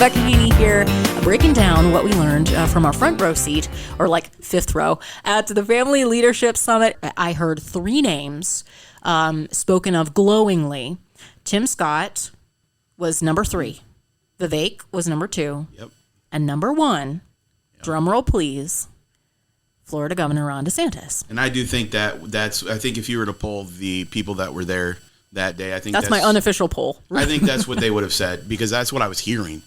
Rebekah Haynie here, breaking down what we learned from our front row seat, or like fifth row, at the Family Leadership Summit. I heard three names spoken of glowingly. Tim Scott was number 3. Vivek was number 2. Yep. And number 1, drumroll please, Florida Governor Ron DeSantis. And I do think that's I think if you were to poll the people that were there that day, I think that's my unofficial poll. I think that's what they would have said, because that's what I was hearing.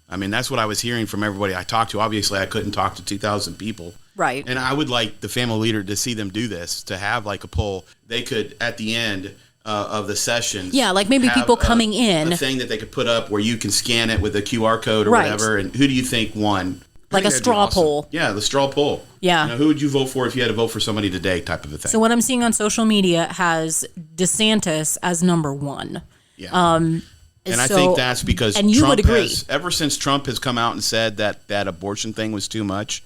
I mean, that's what I was hearing from everybody I talked to. Obviously, I couldn't talk to 2,000 people. Right. And I would like the family leader to see them do this, to have like a poll. They could, at the end of the sessions. Yeah, like maybe people coming in. A thing that they could put up where you can scan it with a QR code or right. whatever. And who do you think won? Like a straw poll. Yeah, the straw poll. Yeah. Who would you vote for if you had to vote for somebody today, type of a thing? So what I'm seeing on social media has DeSantis as number 1. Yeah. And I think that's because Trump has, ever since Trump has come out and said that abortion thing was too much,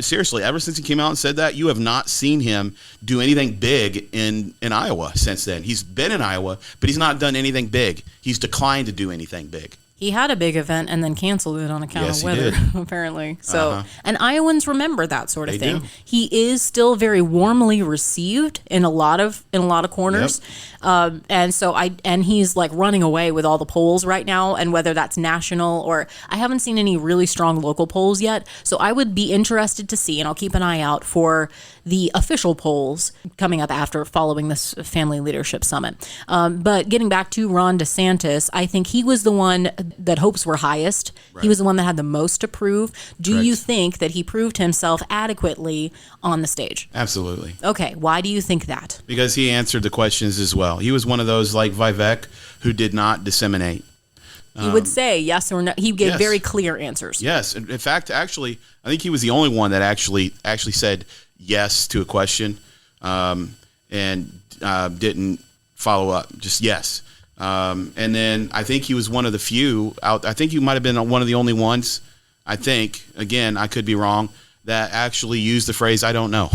seriously, ever since he came out and said that, you have not seen him do anything big in Iowa since then. He's been in Iowa, but he's not done anything big. He's declined to do anything big. He had a big event and then canceled it on account of weather, apparently. So, and Iowans remember that sort of thing. He is still very warmly received in a lot of corners, and he's like running away with all the polls right now. And whether that's national or I haven't seen any really strong local polls yet. So I would be interested to see, and I'll keep an eye out for the official polls coming up following this Family Leadership Summit. But getting back to Ron DeSantis, I think he was the one that hopes were highest. Right. He was the one that had the most to prove. Do you think that he proved himself adequately on the stage? Absolutely. Okay. Why do you think that? Because he answered the questions as well. He was one of those like Vivek who did not disseminate. He would say yes or no. He gave very clear answers. Yes. In fact, actually, I think he was the only one that actually said yes to a question and didn't follow up. Just yes. And then I think he was one of the few out. I think he might have been one of the only ones. I think, again, I could be wrong, that actually used the phrase "I don't know."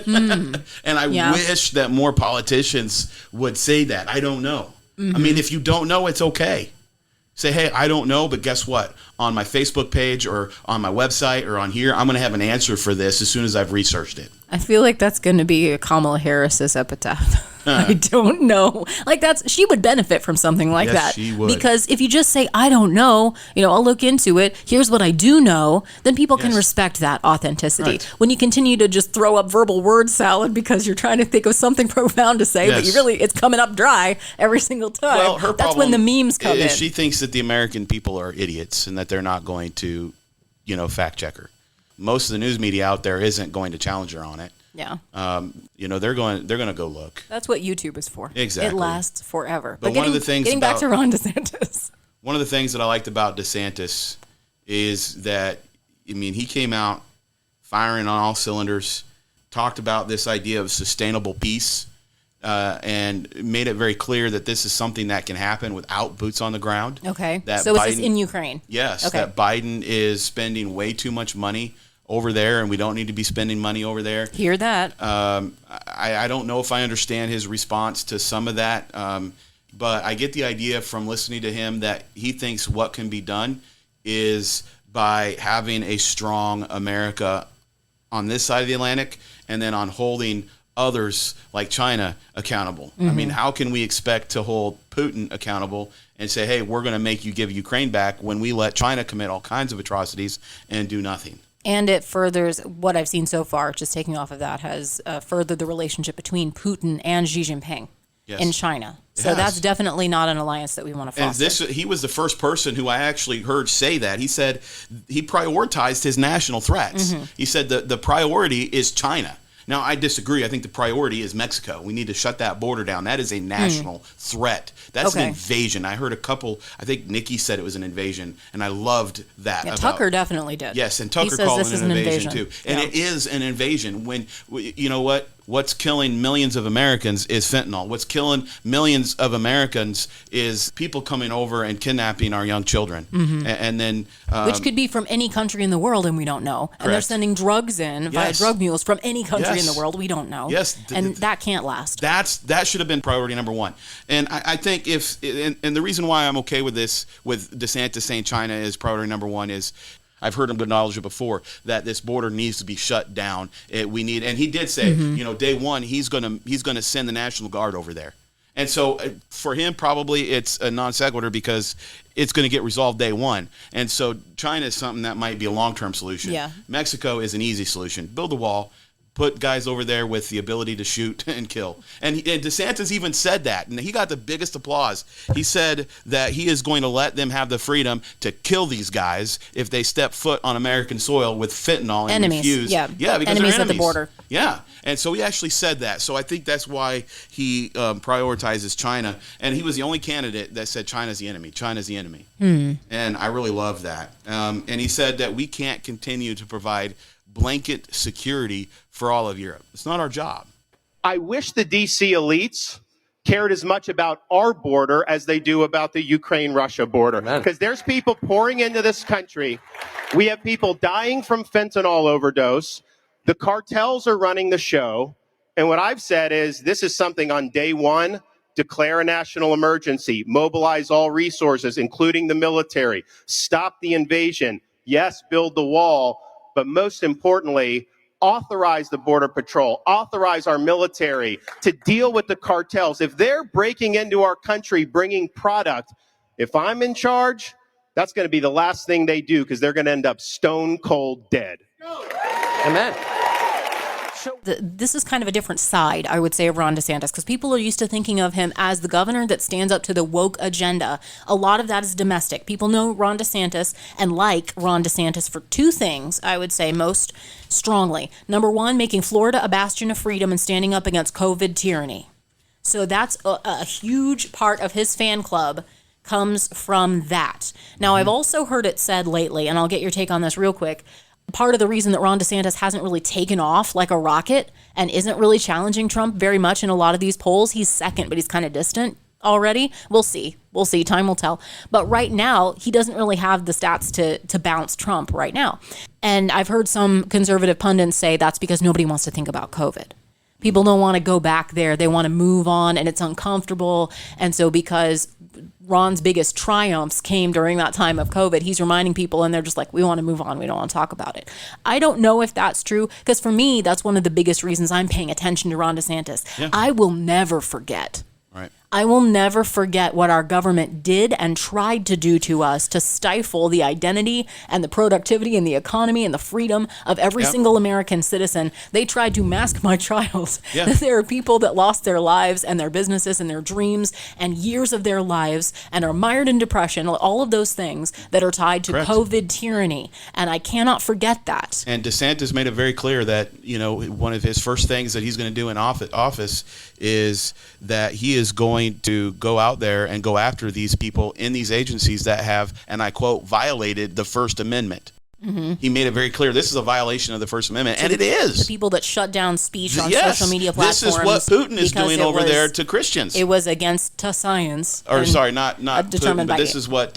And I wish that more politicians would say that. I don't know. I mean, if you don't know, it's okay. Say, hey, I don't know, but guess what? On my Facebook page or on my website or on here, I'm going to have an answer for this as soon as I've researched it. I feel like that's going to be Kamala Harris's epitaph. I don't know. Like she would benefit from something like that. She would. Because if you just say, I don't know, I'll look into it. Here's what I do know. Then people can respect that authenticity. Right. When you continue to just throw up verbal word salad because you're trying to think of something profound to say, but it's coming up dry every single time. Well, that's when the memes come in. She thinks that the American people are idiots and that they're not going to, fact check her. Most of the news media out there isn't going to challenge her on it. Yeah. They're going to go look. That's what YouTube is for. Getting It lasts forever. But one of the things getting back to Ron DeSantis. One of the things that I liked about DeSantis is that, he came out firing on all cylinders, talked about this idea of sustainable peace, and made it very clear that this is something that can happen without boots on the ground. Okay. That so is this in Ukraine? Yes. Okay. That Biden is spending way too much money over there, and we don't need to be spending money over there. Hear that. I don't know if I understand his response to some of that, but I get the idea from listening to him that he thinks what can be done is by having a strong America on this side of the Atlantic and then on holding others like China accountable. Mm-hmm. I mean, how can we expect to hold Putin accountable and say, hey, we're going to make you give Ukraine back when we let China commit all kinds of atrocities and do nothing? And it furthers what I've seen so far, just taking off of that, has furthered the relationship between Putin and Xi Jinping in China. So that's definitely not an alliance that we want to foster. And he was the first person who I actually heard say that. He said he prioritized his national threats. Mm-hmm. He said the priority is China. Now, I disagree. I think the priority is Mexico. We need to shut that border down. That is a national threat. That's an invasion. I heard I think Nikki said it was an invasion, and I loved that. Yeah, Tucker definitely did. Yes, and Tucker called it an invasion too. And it is an invasion. When What's killing millions of Americans is fentanyl. What's killing millions of Americans is people coming over and kidnapping our young children. And then which could be from any country in the world, and we don't know. And they're sending drugs in via drug mules from any country in the world. We don't know. And that can't last. That should have been priority number one. And I think and the reason why I'm okay with this, with DeSantis saying China is priority number one, is I've heard him acknowledge it before, that this border needs to be shut down. And he did say, day one, he's gonna send the National Guard over there. And so for him, probably it's a non sequitur because it's going to get resolved day one. And so China is something that might be a long-term solution. Yeah. Mexico is an easy solution. Build a wall. Put guys over there with the ability to shoot and kill. And DeSantis even said that, and he got the biggest applause. He said that he is going to let them have the freedom to kill these guys if they step foot on American soil with fentanyl and refuse. Yeah, because enemies they're at the border. Yeah, and so he actually said that. So I think that's why he prioritizes China. And he was the only candidate that said China's the enemy. China's the enemy. And I really love that. And he said that we can't continue to provide blanket security for all of Europe. It's not our job. I wish the DC elites cared as much about our border as they do about the Ukraine-Russia border. Because there's people pouring into this country. We have people dying from fentanyl overdose. The cartels are running the show. And what I've said is this is something on day one, declare a national emergency, mobilize all resources, including the military, stop the invasion. Yes, build the wall. But most importantly, authorize the Border Patrol, authorize our military to deal with the cartels. If they're breaking into our country, bringing product, if I'm in charge, that's going to be the last thing they do because they're going to end up stone cold dead. Amen. This is kind of a different side, I would say, of Ron DeSantis, because people are used to thinking of him as the governor that stands up to the woke agenda. A lot of that is domestic. People know Ron DeSantis and like Ron DeSantis for two things, I would say, most strongly. Number one, making Florida a bastion of freedom and standing up against COVID tyranny. So that's a huge part of his fan club comes from that. Now, I've also heard it said lately, and I'll get your take on this real quick, part of the reason that Ron DeSantis hasn't really taken off like a rocket and isn't really challenging Trump very much in a lot of these polls. He's second, but he's kind of distant already. We'll see. Time will tell. But right now, he doesn't really have the stats to bounce Trump right now. And I've heard some conservative pundits say that's because nobody wants to think about COVID. People don't want to go back there. They want to move on, and it's uncomfortable. And so because Ron's biggest triumphs came during that time of COVID, he's reminding people, and they're just like, we want to move on. We don't want to talk about it. I don't know if that's true, because for me, that's one of the biggest reasons I'm paying attention to Ron DeSantis. Yeah. I will never forget. Right. I will never forget what our government did and tried to do to us to stifle the identity and the productivity and the economy and the freedom of every single American citizen. They tried to mask my trials. Yeah. There are people that lost their lives and their businesses and their dreams and years of their lives and are mired in depression, all of those things that are tied to COVID tyranny. And I cannot forget that. And DeSantis made it very clear that, one of his first things that he's going to do in office is that he is going to go out there and go after these people in these agencies that have, and I quote, violated the First Amendment. Mm-hmm. He made it very clear this is a violation of the First Amendment, and it is. The people that shut down speech on social media platforms. This is what Putin is doing over there to Christians. It was against science. Or sorry, not Putin, but this is what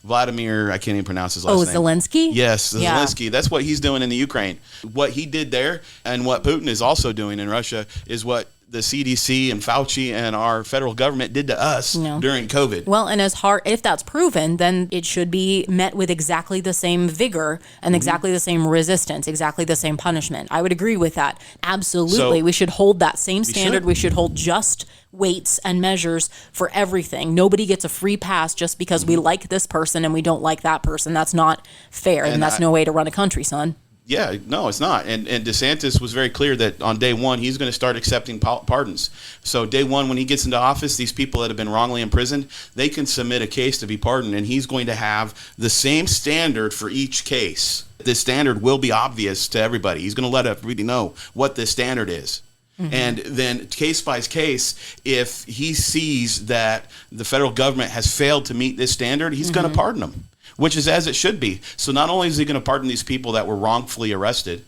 Vladimir, I can't even pronounce his last name. Zelensky? Yes, Zelensky. That's what he's doing in the Ukraine. What he did there, and what Putin is also doing in Russia, is what the CDC and Fauci and our federal government did to us during COVID. Well, and if that's proven, then it should be met with exactly the same vigor and exactly the same resistance, exactly the same punishment. I would agree with that. Absolutely. We should hold that same standard. We should hold just weights and measures for everything. Nobody gets a free pass just because we like this person and we don't like that person. That's not fair, and that's no way to run a country, son. Yeah, no, it's not. And DeSantis was very clear that on day one, he's going to start accepting pardons. So day one, when he gets into office, these people that have been wrongly imprisoned, they can submit a case to be pardoned, and he's going to have the same standard for each case. This standard will be obvious to everybody. He's going to let everybody know what this standard is. Mm-hmm. And then case by case, if he sees that the federal government has failed to meet this standard, he's going to pardon them. Which is as it should be. So not only is he going to pardon these people that were wrongfully arrested,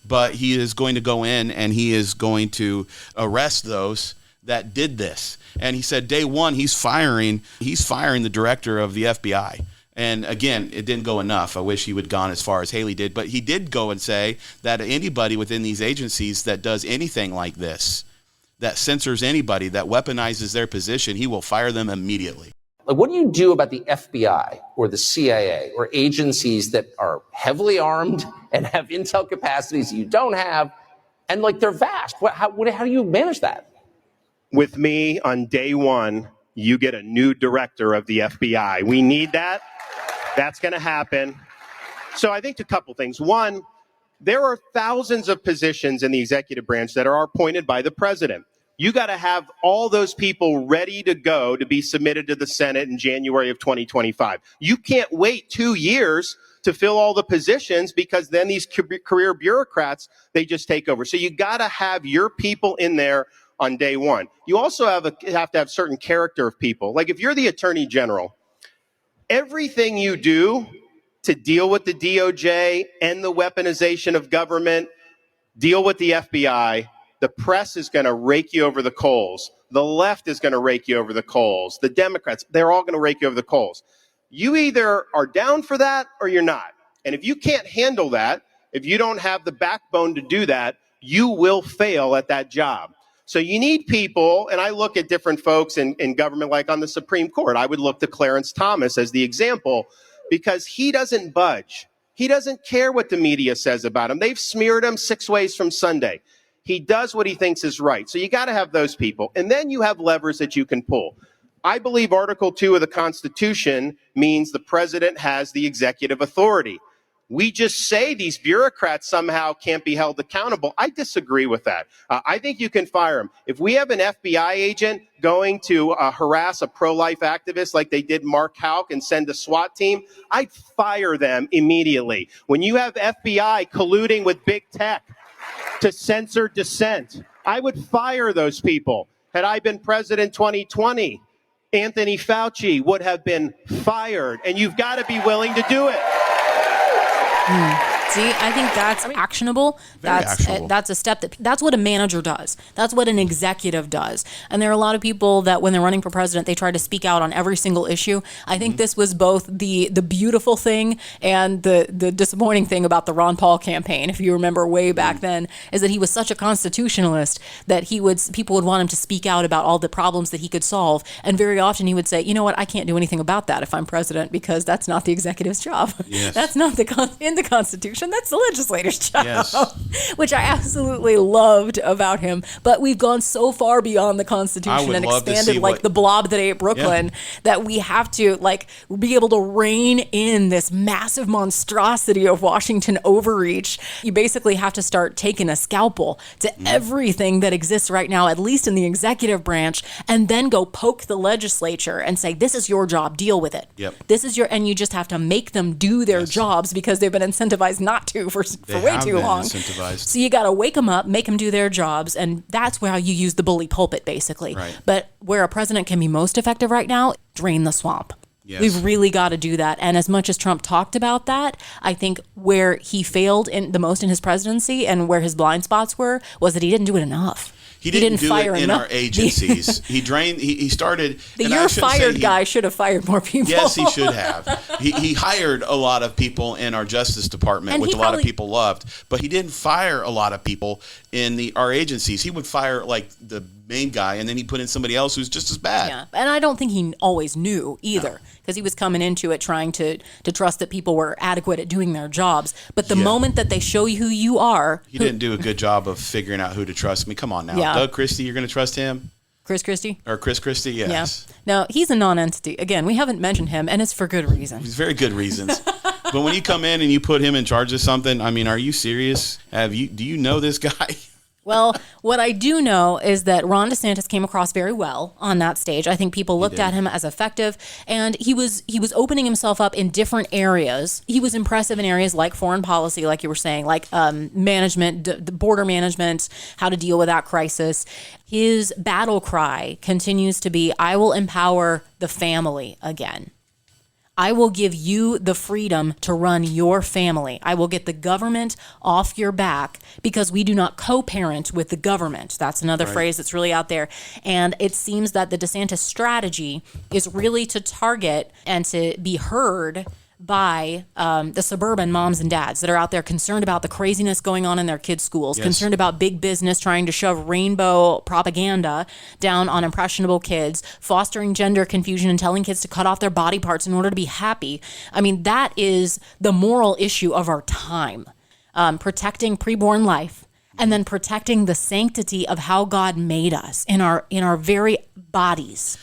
but he is going to go in and he is going to arrest those that did this. And he said day one, he's firing the director of the FBI. And again, it didn't go enough. I wish he would have gone as far as Haley did, but he did go and say that anybody within these agencies that does anything like this, that censors anybody, that weaponizes their position, he will fire them immediately. Like, what do you do about the FBI or the CIA or agencies that are heavily armed and have intel capacities you don't have, and like they're vast? How do you manage that? With me on day one, you get a new director of the FBI. We need that. That's going to happen. So I think a couple things. One, there are thousands of positions in the executive branch that are appointed by the president. You got to have all those people ready to go to be submitted to the Senate in January of 2025. You can't wait 2 years to fill all the positions, because then these career bureaucrats, they just take over. So you got to have your people in there on day one. You also have to have certain character of people. Like if you're the attorney general, everything you do to deal with the DOJ, end the weaponization of government, deal with the FBI, the press is going to rake you over the coals. The left is going to rake you over the coals. The Democrats, they're all going to rake you over the coals. You either are down for that or you're not. And if you can't handle that, if you don't have the backbone to do that, you will fail at that job. So you need people, and I look at different folks in government, like on the Supreme Court. I would look to Clarence Thomas as the example, because he doesn't budge. He doesn't care what the media says about him. They've smeared him 6 ways from Sunday. He does what he thinks is right. So you got to have those people. And then you have levers that you can pull. I believe Article 2 of the Constitution means the president has the executive authority. We just say these bureaucrats somehow can't be held accountable. I disagree with that. I think you can fire them. If we have an FBI agent going to harass a pro-life activist like they did Mark Houck and send a SWAT team, I'd fire them immediately. When you have FBI colluding with big tech to censor dissent, I would fire those people. Had I been president 2020, Anthony Fauci would have been fired, and you've got to be willing to do it. See, I think that's actionable. That's a step that's what a manager does. That's what an executive does. And there are a lot of people that when they're running for president, they try to speak out on every single issue. I think this was both the beautiful thing and the disappointing thing about the Ron Paul campaign. If you remember way back then, is that he was such a constitutionalist that people would want him to speak out about all the problems that he could solve. And very often he would say, you know what, I can't do anything about that if I'm president, because that's not the executive's job. Yes. That's not in the Constitution. That's the legislator's job, yes. Which I absolutely loved about him. But we've gone so far beyond the Constitution and expanded like the blob that ate Brooklyn, that we have to be able to rein in this massive monstrosity of Washington overreach. You basically have to start taking a scalpel to everything that exists right now, at least in the executive branch, and then go poke the legislature and say, this is your job, deal with it. Yep. And you just have to make them do their jobs, because they've been incentivized not to for way too long. So you got to wake them up, make them do their jobs, and that's where you use the bully pulpit, basically. Right. But where a president can be most effective right now, drain the swamp. Yes. We've really got to do that. And as much as Trump talked about that, I think where he failed the most in his presidency and where his blind spots were was that he didn't do it enough. He didn't do it in our agencies. He started. The you're fired guy should have fired more people. Yes, he should have. He hired a lot of people in our Justice Department, which a lot of people loved, but he didn't fire a lot of people in our agencies. He would fire like the main guy, and then he put in somebody else who's just as bad. Yeah, and I don't think he always knew either, because he was coming into it trying to trust that people were adequate at doing their jobs. But the moment that they show you who you are, he didn't do a good job of figuring out who to trust. I mean, come on now, Doug Christie, you're going to trust him? Chris Christie? Or Chris Christie, yes. Yeah. No, he's a non-entity. Again, we haven't mentioned him, and it's for good reason. He's very good reasons. But when you come in and you put him in charge of something, I mean, are you serious? Do you know this guy? Well, what I do know is that Ron DeSantis came across very well on that stage. I think people looked at him as effective, and he was opening himself up in different areas. He was impressive in areas like foreign policy, like you were saying, like management, the border management, how to deal with that crisis. His battle cry continues to be, I will empower the family again. I will give you the freedom to run your family. I will get the government off your back because we do not co-parent with the government. That's another phrase that's really out there. And it seems that the DeSantis strategy is really to target and to be heard by the suburban moms and dads that are out there concerned about the craziness going on in their kids' schools, concerned about big business trying to shove rainbow propaganda down on impressionable kids, fostering gender confusion and telling kids to cut off their body parts in order to be happy. I mean, that is the moral issue of our time, protecting preborn life and then protecting the sanctity of how God made us in our very bodies.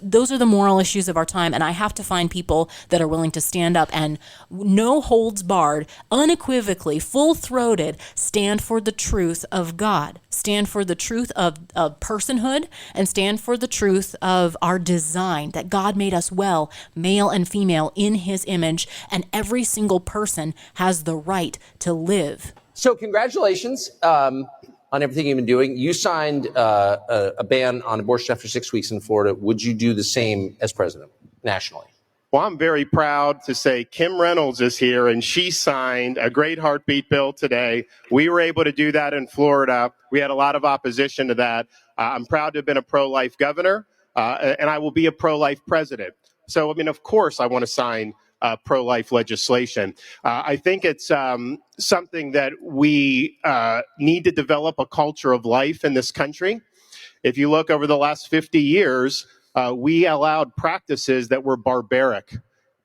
Those are the moral issues of our time, and I have to find people that are willing to stand up and no holds barred, unequivocally, full-throated, stand for the truth of God, stand for the truth of personhood, and stand for the truth of our design, that God made us well, male and female, in his image, and every single person has the right to live. So congratulations on everything you've been doing. You signed a ban on abortion after 6 weeks in Florida. Would you do the same as president nationally? Well, I'm very proud to say Kim Reynolds is here, and she signed a great heartbeat bill today. We were able to do that in Florida. We had a lot of opposition to that. I'm proud to have been a pro-life governor, and I will be a pro-life president. So, I mean, of course, I want to sign pro-life legislation. I think it's something that we need to develop a culture of life in this country. If you look over the last 50 years, we allowed practices that were barbaric.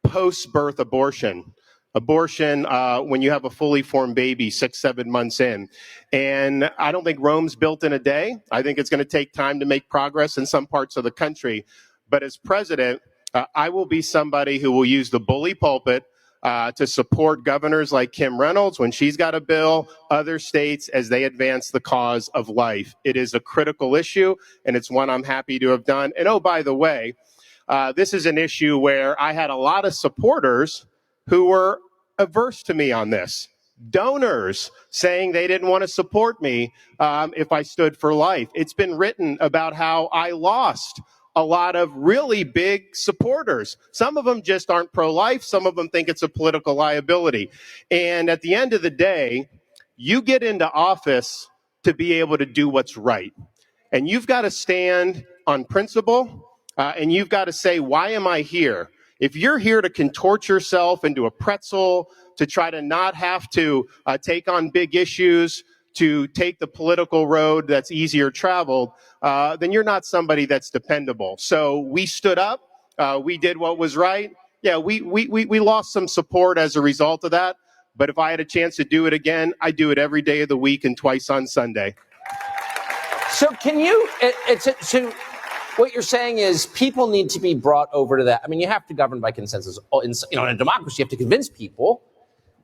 Post-birth abortion, when you have a fully formed baby 6-7 months in. And I don't think Rome's built in a day. I think it's going to take time to make progress in some parts of the country. But as president, I will be somebody who will use the bully pulpit to support governors like Kim Reynolds when she's got a bill, other states as they advance the cause of life. It is a critical issue, and it's one I'm happy to have done. And oh, by the way, this is an issue where I had a lot of supporters who were averse to me on this. Donors saying they didn't want to support me if I stood for life. It's been written about how I lost a lot of really big supporters. Some of them just aren't pro-life. Some of them think it's a political liability. And at the end of the day, you get into office to be able to do what's right. And you've got to stand on principle, and you've got to say, why am I here? If you're here to contort yourself into a pretzel, to try to not have to take on big issues, to take the political road that's easier traveled, then you're not somebody that's dependable. So we stood up. We did what was right. Yeah, we lost some support as a result of that. But if I had a chance to do it again, I'd do it every day of the week and twice on Sunday. So can you, so what you're saying is people need to be brought over to that. I mean, you have to govern by consensus. In a democracy, you have to convince people.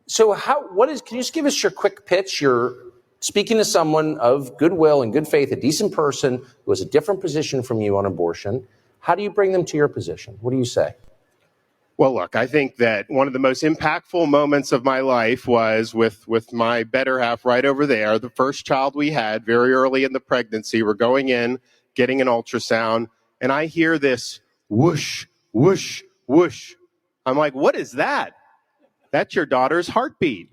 So can you just give us your quick pitch, your speaking to someone of goodwill and good faith, a decent person who has a different position from you on abortion. How do you bring them to your position? What do you say? Well, look, I think that one of the most impactful moments of my life was with my better half right over there, the first child we had very early in the pregnancy. We're going in, getting an ultrasound, and I hear this whoosh, whoosh, whoosh. I'm like, what is that? That's your daughter's heartbeat.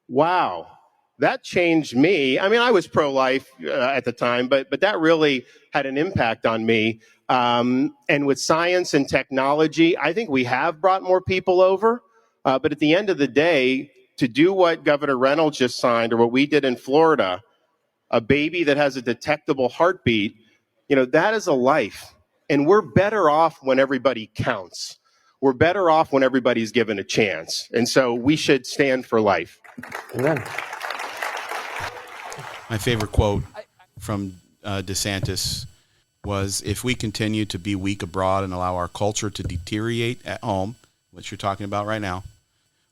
Wow. That changed me. I mean, I was pro-life at the time, but that really had an impact on me. And with science and technology, I think we have brought more people over. But at the end of the day, to do what Governor Reynolds just signed or what we did in Florida, a baby that has a detectable heartbeat, that is a life. And we're better off when everybody counts. We're better off when everybody's given a chance. And so we should stand for life. Amen. My favorite quote from DeSantis was, if we continue to be weak abroad and allow our culture to deteriorate at home, what you're talking about right now,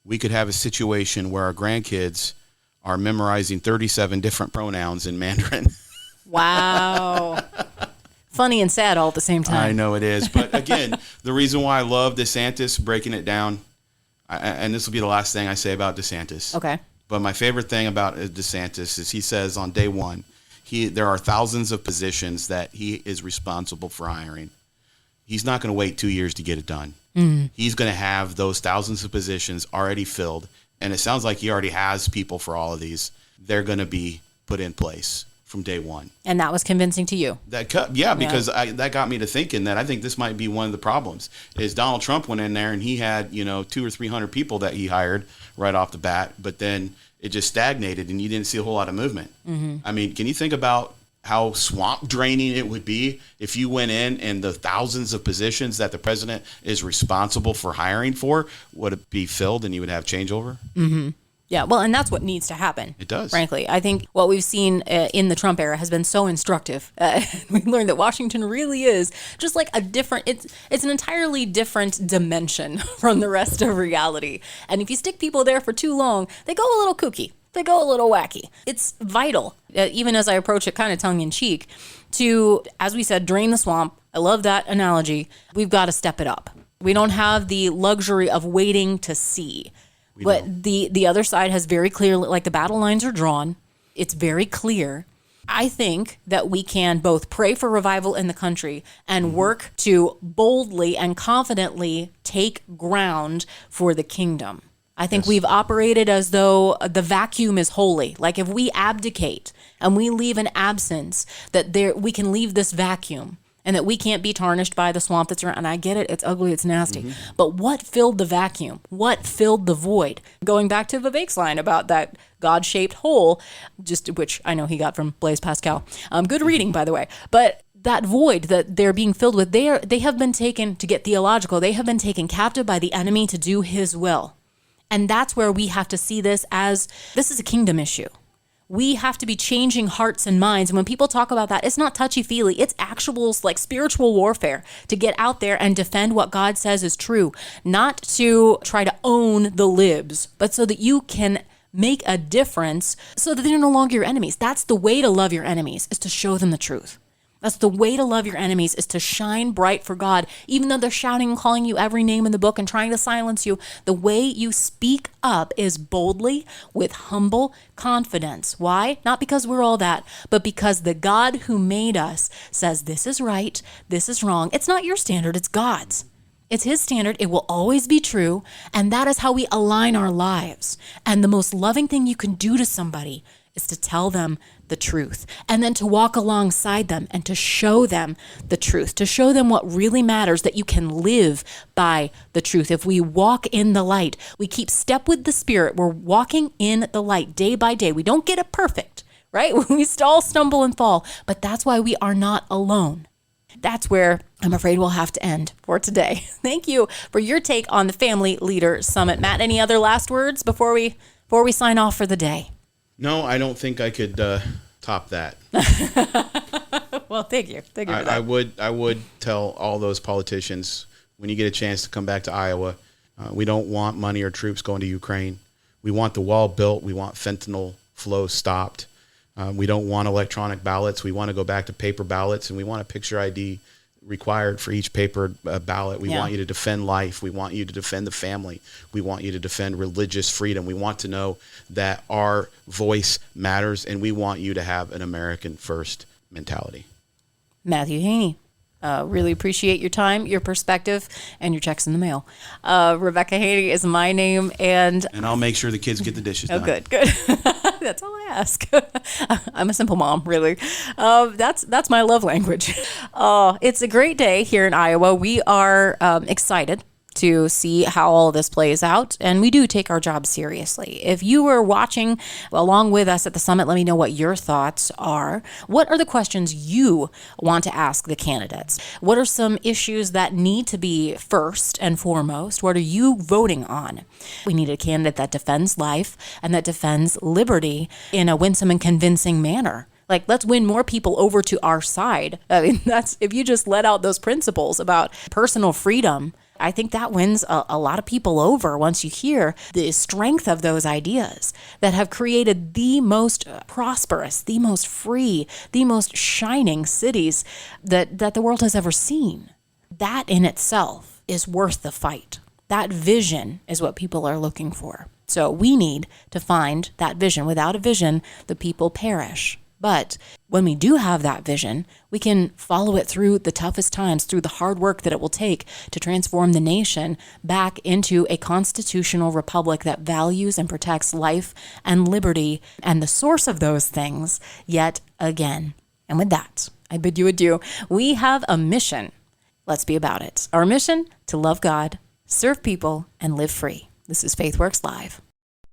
we could have a situation where our grandkids are memorizing 37 different pronouns in Mandarin. Wow. Funny and sad all at the same time. I know it is. But again, the reason why I love DeSantis, breaking it down, and this will be the last thing I say about DeSantis. Okay. But my favorite thing about DeSantis is he says on day one, there are thousands of positions that he is responsible for hiring. He's not going to wait 2 years to get it done. He's going to have those thousands of positions already filled. And it sounds like he already has people for all of these. They're going to be put in place from day one. And that was convincing to you. Because that got me to thinking that I think this might be one of the problems is Donald Trump went in there and he had, 200 or 300 people that he hired right off the bat, but then it just stagnated and you didn't see a whole lot of movement. I mean, can you think about how swamp draining it would be if you went in and the thousands of positions that the president is responsible for hiring for would it be filled and you would have changeover? Yeah, well, and that's what needs to happen. It does. Frankly, I think what we've seen in the Trump era has been so instructive. We learned that Washington really is just like a different, it's an entirely different dimension from the rest of reality. And if you stick people there for too long, they go a little kooky. They go a little wacky. It's vital, even as I approach it kind of tongue in cheek, to, as we said, drain the swamp. I love that analogy. We've got to step it up. We don't have the luxury of waiting to see. But the other side has very clearly, like the battle lines are drawn. It's very clear. I think that we can both pray for revival in the country and work to boldly and confidently take ground for the kingdom. I think we've operated as though the vacuum is holy. Like if we abdicate and we leave an absence, that we can leave this vacuum and that we can't be tarnished by the swamp that's around. And I get it. It's ugly. It's nasty. But what filled the vacuum? What filled the void? Going back to Vivek's line about that God-shaped hole, which I know he got from Blaise Pascal. Good reading, by the way. But that void that they're being filled with, they have been taken, to get theological, they have been taken captive by the enemy to do his will. And that's where we have to see this is a kingdom issue. We have to be changing hearts and minds. And when people talk about that, it's not touchy-feely. It's actual like spiritual warfare to get out there and defend what God says is true, not to try to own the libs, but so that you can make a difference so that they're no longer your enemies. That's the way to love your enemies, is to show them the truth. That's the way to love your enemies, is to shine bright for God. Even though they're shouting and calling you every name in the book and trying to silence you, the way you speak up is boldly, with humble confidence. Why? Not because we're all that, but because the God who made us says this is right, this is wrong. It's not your standard, it's God's. It's his standard. It will always be true. And that is how we align our lives. And the most loving thing you can do to somebody is to tell them the truth, and then to walk alongside them and to show them the truth, to show them what really matters, that you can live by the truth. If we walk in the light, we keep step with the Spirit. We're walking in the light day by day. We don't get it perfect, right? We all stumble and fall, but that's why we are not alone. That's where I'm afraid we'll have to end for today. Thank you for your take on the Family Leader Summit. Matt, any other last words before we sign off for the day? No, I don't think I could top that. Well, thank you. Thank you for that. I would tell all those politicians, when you get a chance to come back to Iowa, we don't want money or troops going to Ukraine. We want the wall built. We want fentanyl flow stopped. We don't want electronic ballots. We want to go back to paper ballots, and we want a picture ID required for each paper ballot. We want you to defend life. We want you to defend the family. We want you to defend religious freedom. We want to know that our voice matters, and we want you to have an American first mentality. Matthew Haynie, really appreciate your time, your perspective, and your checks in the mail. Rebekah Haynie is my name, and I'll make sure the kids get the dishes done. Good. That's all I ask. I'm a simple mom, really. That's my love language. It's a great day here in Iowa. We are excited to see how all this plays out, and we do take our job seriously. If you were watching along with us at the summit, let me know what your thoughts are. What are the questions you want to ask the candidates? What are some issues that need to be first and foremost? What are you voting on? We need a candidate that defends life and that defends liberty in a winsome and convincing manner. Like, let's win more people over to our side. I mean, that's, if you just let out those principles about personal freedom, I think that wins a lot of people over once you hear the strength of those ideas that have created the most prosperous, the most free, the most shining cities that the world has ever seen. That in itself is worth the fight. That vision is what people are looking for. So we need to find that vision. Without a vision, the people perish. But when we do have that vision, we can follow it through the toughest times, through the hard work that it will take to transform the nation back into a constitutional republic that values and protects life and liberty and the source of those things yet again. And with that, I bid you adieu. We have a mission. Let's be about it. Our mission: to love God, serve people, and live free. This is FaithWorks Live.